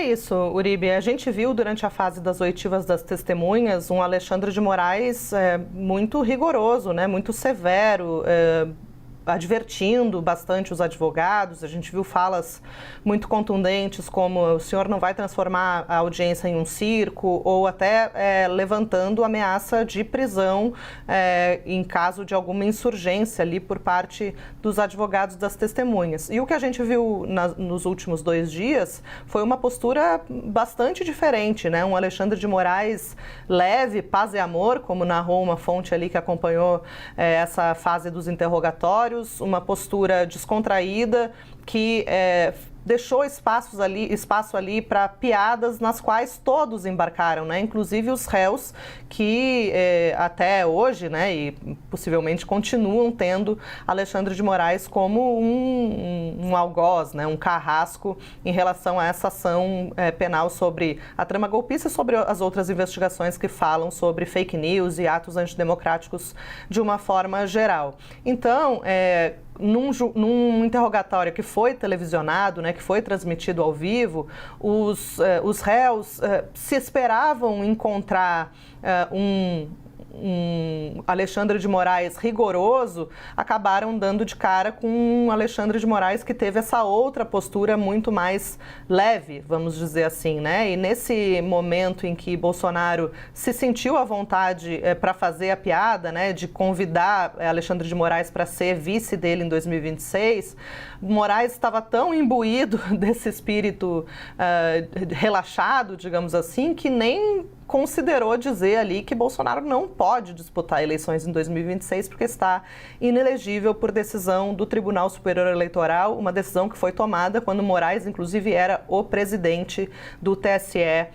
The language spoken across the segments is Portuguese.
isso, Uribe. A gente viu durante a fase das oitivas das testemunhas um Alexandre de Moraes muito rigoroso, né? Muito severo, advertindo bastante os advogados. A gente viu falas muito contundentes como o senhor não vai transformar a audiência em um circo, ou até levantando ameaça de prisão em caso de alguma insurgência ali por parte dos advogados das testemunhas. E o que a gente viu nos últimos 2 dias foi uma postura bastante diferente, né? Um Alexandre de Moraes leve, paz e amor, como narrou uma fonte ali que acompanhou essa fase dos interrogatórios, uma postura descontraída que deixou espaço ali para piadas nas quais todos embarcaram, né? Inclusive os réus que até hoje, né, e possivelmente continuam tendo Alexandre de Moraes como um algoz, né, um carrasco em relação a essa ação penal sobre a trama golpista e sobre as outras investigações que falam sobre fake news e atos antidemocráticos de uma forma geral. Então, num interrogatório que foi televisionado, né, que foi transmitido ao vivo, os réus se esperavam encontrar um Alexandre de Moraes rigoroso, acabaram dando de cara com um Alexandre de Moraes que teve essa outra postura muito mais leve, vamos dizer assim, né? E nesse momento em que Bolsonaro se sentiu à vontade para fazer a piada, né, de convidar Alexandre de Moraes para ser vice dele em 2026, Moraes estava tão imbuído desse espírito relaxado, digamos assim, que nem considerou dizer ali que Bolsonaro não pode disputar eleições em 2026 porque está inelegível por decisão do Tribunal Superior Eleitoral, uma decisão que foi tomada quando Moraes, inclusive, era o presidente do TSE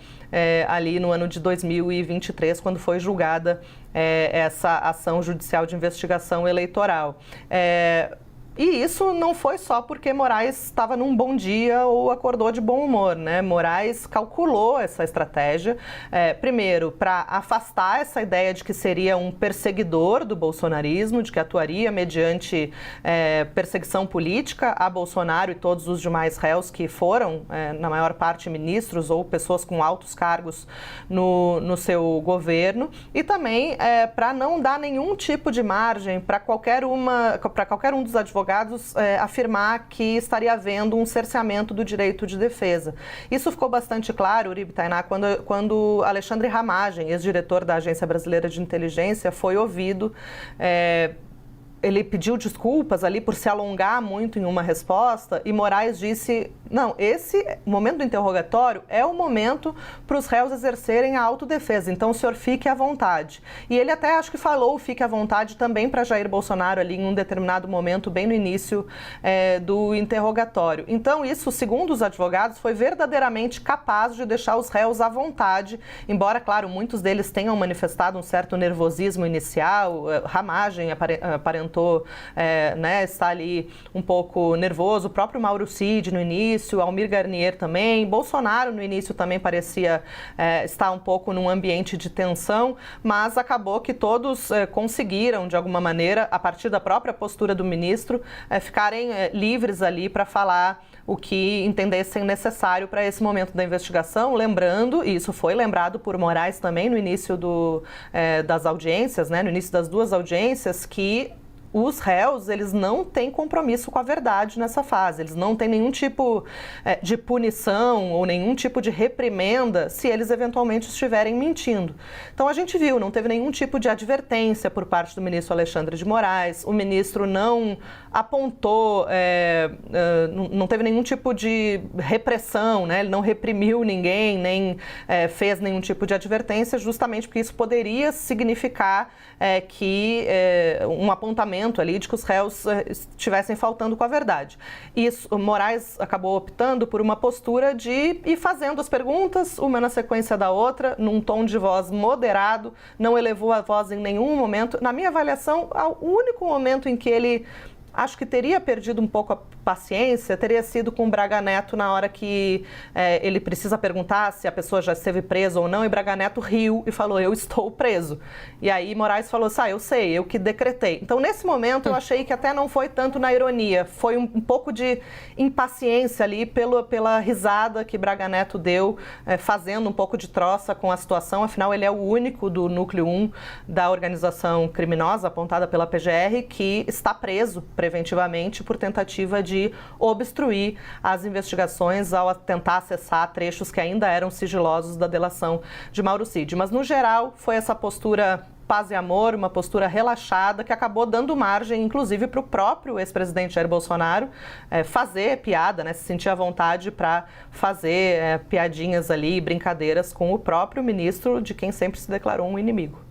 ali no ano de 2023, quando foi julgada essa ação judicial de investigação eleitoral. E isso não foi só porque Moraes estava num bom dia ou acordou de bom humor, né? Moraes calculou essa estratégia, primeiro, para afastar essa ideia de que seria um perseguidor do bolsonarismo, de que atuaria mediante perseguição política a Bolsonaro e todos os demais réus que foram, na maior parte, ministros ou pessoas com altos cargos no seu governo, e também para não dar nenhum tipo de margem para qualquer um dos advogados afirmar que estaria havendo um cerceamento do direito de defesa. Isso ficou bastante claro, Uribe, Tainá, quando Alexandre Ramagem, ex-diretor da Agência Brasileira de Inteligência, foi ouvido. Ele pediu desculpas ali por se alongar muito em uma resposta e Moraes disse, não, esse momento do interrogatório é o momento para os réus exercerem a autodefesa, então o senhor fique à vontade. E ele até acho que falou fique à vontade também para Jair Bolsonaro ali em um determinado momento, bem no início do interrogatório. Então isso, segundo os advogados, foi verdadeiramente capaz de deixar os réus à vontade, embora, claro, muitos deles tenham manifestado um certo nervosismo inicial, Ramagem aparentou está ali um pouco nervoso, o próprio Mauro Cid no início, Almir Garnier também, Bolsonaro no início também parecia estar um pouco num ambiente de tensão, mas acabou que todos conseguiram, de alguma maneira, a partir da própria postura do ministro, ficarem livres ali para falar o que entendessem necessário para esse momento da investigação, lembrando, e isso foi lembrado por Moraes também no início das audiências, né, no início das 2 audiências, que os réus, eles não têm compromisso com a verdade nessa fase, eles não têm nenhum tipo de punição ou nenhum tipo de reprimenda se eles eventualmente estiverem mentindo. Então a gente viu, não teve nenhum tipo de advertência por parte do ministro Alexandre de Moraes, o ministro não apontou, não teve nenhum tipo de repressão, né? Ele não reprimiu ninguém, nem fez nenhum tipo de advertência, justamente porque isso poderia significar que um apontamento ali de que os réus estivessem faltando com a verdade. Isso, Moraes acabou optando por uma postura de ir fazendo as perguntas, uma na sequência da outra, num tom de voz moderado, não elevou a voz em nenhum momento. Na minha avaliação, o único momento em que ele acho que teria perdido um pouco a paciência teria sido com o Braga Neto na hora que ele precisa perguntar se a pessoa já esteve presa ou não, e Braga Neto riu e falou, eu estou preso. E aí Moraes falou assim, eu sei, eu que decretei. Então, nesse momento, eu achei que até não foi tanto na ironia, foi um pouco de impaciência ali pela risada que Braga Neto deu, fazendo um pouco de troça com a situação, afinal ele é o único do núcleo 1 da organização criminosa apontada pela PGR que está preso preventivamente por tentativa de obstruir as investigações ao tentar acessar trechos que ainda eram sigilosos da delação de Mauro Cid. Mas, no geral, foi essa postura paz e amor, uma postura relaxada que acabou dando margem, inclusive, para o próprio ex-presidente Jair Bolsonaro fazer piada, se sentir à vontade para fazer piadinhas ali, brincadeiras com o próprio ministro de quem sempre se declarou um inimigo.